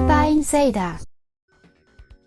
Chiba Insider.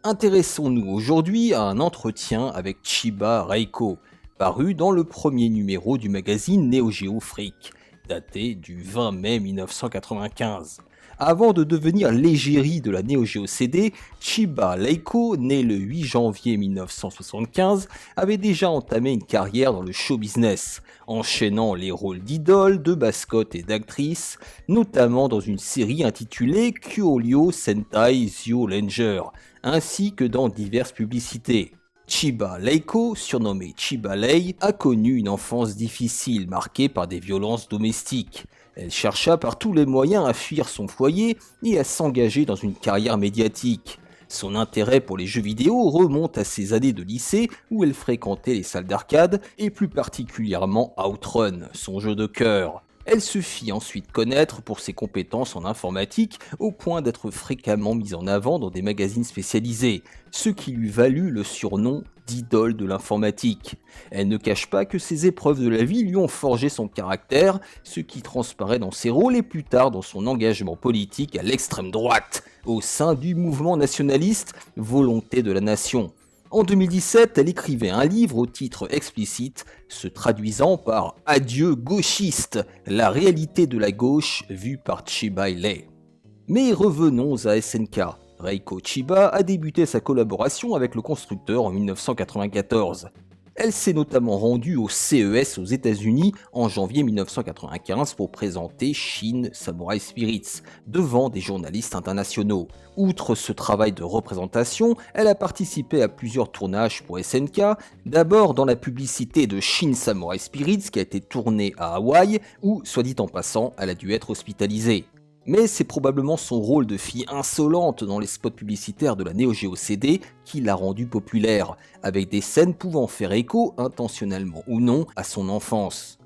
Intéressons-nous aujourd'hui à un entretien avec Chiba Reiko, paru dans le premier numéro du magazine Neo Geo Freak, daté du 20 mai 1995. Avant de devenir l'égérie de la Neo Geo CD, Chiba Reiko, né le 8 janvier 1975, avait déjà entamé une carrière dans le show business, enchaînant les rôles d'idoles, de mascottes et d'actrices, notamment dans une série intitulée Kyoryo Sentai Zyuranger, ainsi que dans diverses publicités. Chiba Reiko, surnommée Chiba Lei, a connu une enfance difficile marquée par des violences domestiques. Elle chercha par tous les moyens à fuir son foyer et à s'engager dans une carrière médiatique. Son intérêt pour les jeux vidéo remonte à ses années de lycée où elle fréquentait les salles d'arcade et plus particulièrement Outrun, son jeu de cœur. Elle se fit ensuite connaître pour ses compétences en informatique au point d'être fréquemment mise en avant dans des magazines spécialisés, ce qui lui valut le surnom d'idole de l'informatique. Elle ne cache pas que ses épreuves de la vie lui ont forgé son caractère, ce qui transparaît dans ses rôles et plus tard dans son engagement politique à l'extrême droite, au sein du mouvement nationaliste Volonté de la Nation. En 2017, elle écrivait un livre au titre explicite, se traduisant par « Adieu gauchiste, la réalité de la gauche vue par Chiba Lei ». Mais revenons à SNK. Reiko Chiba a débuté sa collaboration avec le constructeur en 1994. Elle s'est notamment rendue au CES aux États-Unis en janvier 1995 pour présenter Shin Samurai Spirits devant des journalistes internationaux. Outre ce travail de représentation, elle a participé à plusieurs tournages pour SNK, d'abord dans la publicité de Shin Samurai Spirits qui a été tournée à Hawaï, où, soit dit en passant, elle a dû être hospitalisée. Mais c'est probablement son rôle de fille insolente dans les spots publicitaires de la Neo Geo CD qui l'a rendue populaire, avec des scènes pouvant faire écho, intentionnellement ou non, à son enfance.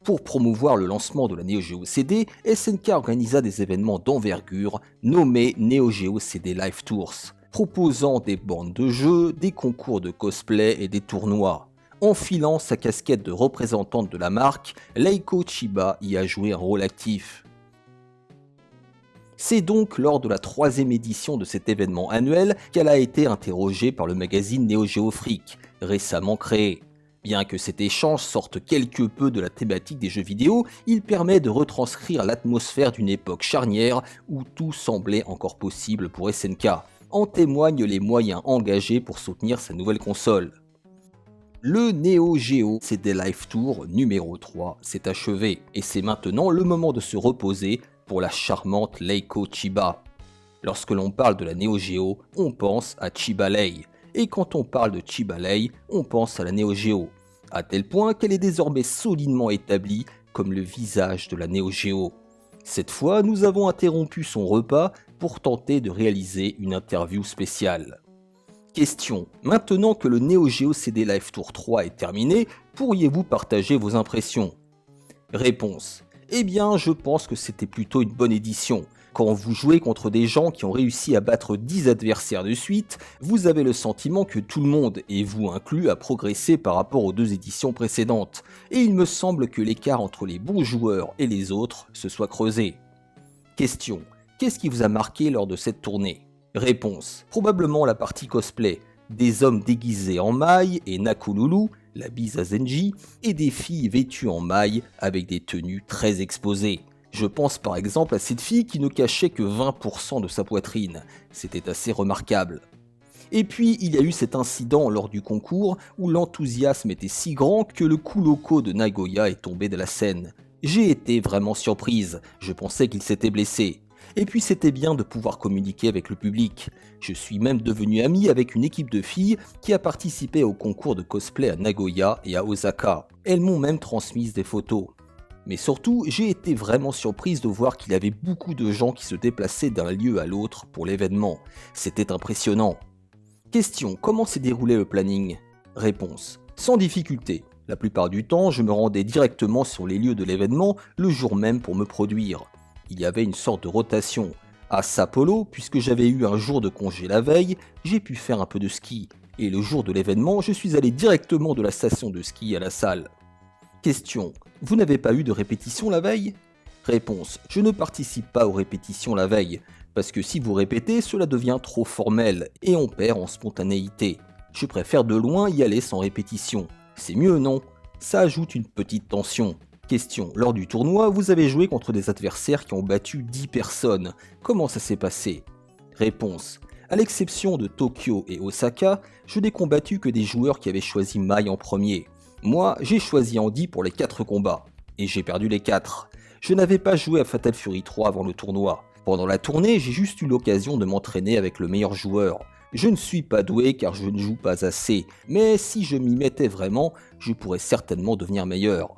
Pour promouvoir le lancement de la Neo Geo CD, SNK organisa des événements d'envergure nommés Neo Geo CD Live Tours, proposant des bandes de jeux, des concours de cosplay et des tournois. Enfilant sa casquette de représentante de la marque, Reiko Chiba y a joué un rôle actif. C'est donc lors de la 3e édition de cet événement annuel qu'elle a été interrogée par le magazine Neo Geo Freak, récemment créé. Bien que cet échange sorte quelque peu de la thématique des jeux vidéo, il permet de retranscrire l'atmosphère d'une époque charnière où tout semblait encore possible pour SNK. En témoignent les moyens engagés pour soutenir sa nouvelle console. Le Neo Geo CD Live Tour numéro 3 s'est achevé et c'est maintenant le moment de se reposer pour la charmante Reiko Chiba. Lorsque l'on parle de la Neo Geo, on pense à Chiba Lei, et quand on parle de Chiba Lei, on pense à la Neo Geo, à tel point qu'elle est désormais solidement établie comme le visage de la Neo Geo. Cette fois, nous avons interrompu son repas pour tenter de réaliser une interview spéciale. Question. Maintenant que le Neo Geo CD Live Tour 3 est terminé, pourriez-vous partager vos impressions? Réponse. Eh bien, je pense que c'était plutôt une bonne édition. Quand vous jouez contre des gens qui ont réussi à battre 10 adversaires de suite, vous avez le sentiment que tout le monde, et vous inclus, a progressé par rapport aux 2 éditions précédentes. Et il me semble que l'écart entre les bons joueurs et les autres se soit creusé. Question. Qu'est-ce qui vous a marqué lors de cette tournée? Réponse. Probablement la partie cosplay. Des hommes déguisés en maille et Nakululu, la bise à Zenji, et des filles vêtues en maille avec des tenues très exposées. Je pense par exemple à cette fille qui ne cachait que 20% de sa poitrine. C'était assez remarquable. Et puis il y a eu cet incident lors du concours où l'enthousiasme était si grand que le Kuroko de Nagoya est tombé de la scène. J'ai été vraiment surprise, je pensais qu'il s'était blessé. Et puis c'était bien de pouvoir communiquer avec le public. Je suis même devenu ami avec une équipe de filles qui a participé au concours de cosplay à Nagoya et à Osaka. Elles m'ont même transmis des photos. Mais surtout, j'ai été vraiment surprise de voir qu'il y avait beaucoup de gens qui se déplaçaient d'un lieu à l'autre pour l'événement. C'était impressionnant. Question. Comment s'est déroulé le planning? Réponse. Sans difficulté. La plupart du temps, je me rendais directement sur les lieux de l'événement le jour même pour me produire. Il y avait une sorte de rotation. À Sapporo, puisque j'avais eu un jour de congé la veille, j'ai pu faire un peu de ski. Et le jour de l'événement, je suis allé directement de la station de ski à la salle. Question. Vous n'avez pas eu de répétition la veille? Réponse. Je ne participe pas aux répétitions la veille, parce que si vous répétez, cela devient trop formel et on perd en spontanéité. Je préfère de loin y aller sans répétition. C'est mieux, non? Ça ajoute une petite tension. Question. Lors du tournoi, vous avez joué contre des adversaires qui ont battu 10 personnes. Comment ça s'est passé? Réponse. À l'exception de Tokyo et Osaka, je n'ai combattu que des joueurs qui avaient choisi Mai en premier. Moi, j'ai choisi Andy pour les 4 combats. Et j'ai perdu les 4. Je n'avais pas joué à Fatal Fury 3 avant le tournoi. Pendant la tournée, j'ai juste eu l'occasion de m'entraîner avec le meilleur joueur. Je ne suis pas doué car je ne joue pas assez, mais si je m'y mettais vraiment, je pourrais certainement devenir meilleur.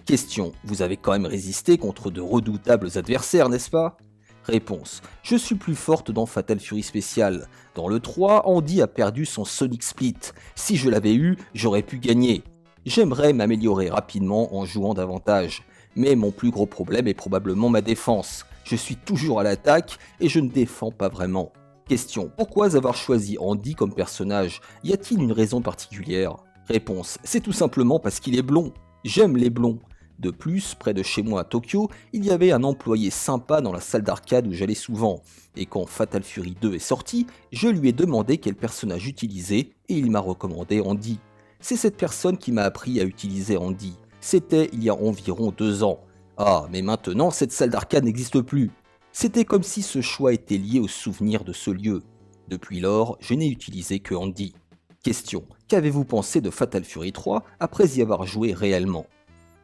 Question. Vous avez quand même résisté contre de redoutables adversaires, n'est-ce pas? Réponse. Je suis plus forte dans Fatal Fury Special. Dans le 3, Andy a perdu son Sonic Split. Si je l'avais eu, j'aurais pu gagner. J'aimerais m'améliorer rapidement en jouant davantage. Mais mon plus gros problème est probablement ma défense. Je suis toujours à l'attaque et je ne défends pas vraiment. Question. Pourquoi avoir choisi Andy comme personnage? Y a-t-il une raison particulière? Réponse. C'est tout simplement parce qu'il est blond. J'aime les blonds. De plus, près de chez moi à Tokyo, il y avait un employé sympa dans la salle d'arcade où j'allais souvent. Et quand Fatal Fury 2 est sorti, je lui ai demandé quel personnage utiliser et il m'a recommandé Andy. C'est cette personne qui m'a appris à utiliser Andy. C'était il y a environ 2 ans. Ah, mais maintenant cette salle d'arcade n'existe plus. C'était comme si ce choix était lié au souvenir de ce lieu. Depuis lors, je n'ai utilisé que Andy. Question. Qu'avez-vous pensé de Fatal Fury 3 après y avoir joué réellement?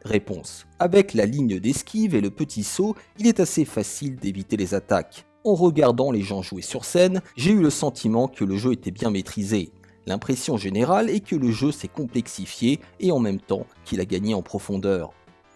Réponse. Avec la ligne d'esquive et le petit saut, il est assez facile d'éviter les attaques. En regardant les gens jouer sur scène, j'ai eu le sentiment que le jeu était bien maîtrisé. L'impression générale est que le jeu s'est complexifié et en même temps qu'il a gagné en profondeur.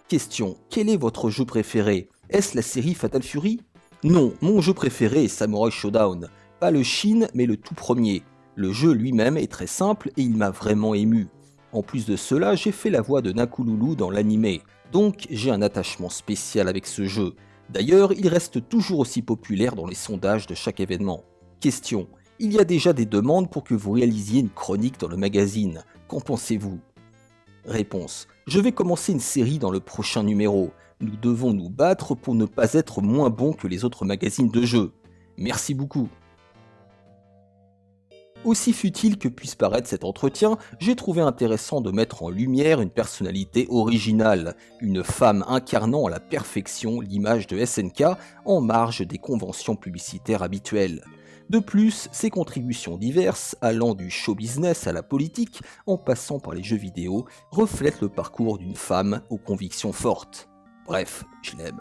Question. Quel est votre jeu préféré? Est-ce la série Fatal Fury? Non, mon jeu préféré est Samurai Shodown. Pas le Shin, mais le tout premier. Le jeu lui-même est très simple et il m'a vraiment ému. En plus de cela, j'ai fait la voix de Nakululu dans l'anime, donc j'ai un attachement spécial avec ce jeu. D'ailleurs, il reste toujours aussi populaire dans les sondages de chaque événement. Question. Il y a déjà des demandes pour que vous réalisiez une chronique dans le magazine. Qu'en pensez-vous? Réponse. Je vais commencer une série dans le prochain numéro. Nous devons nous battre pour ne pas être moins bons que les autres magazines de jeux. Merci beaucoup. Aussi futile que puisse paraître cet entretien, j'ai trouvé intéressant de mettre en lumière une personnalité originale, une femme incarnant à la perfection l'image de SNK en marge des conventions publicitaires habituelles. De plus, ses contributions diverses, allant du show business à la politique, en passant par les jeux vidéo, reflètent le parcours d'une femme aux convictions fortes. Bref, je l'aime.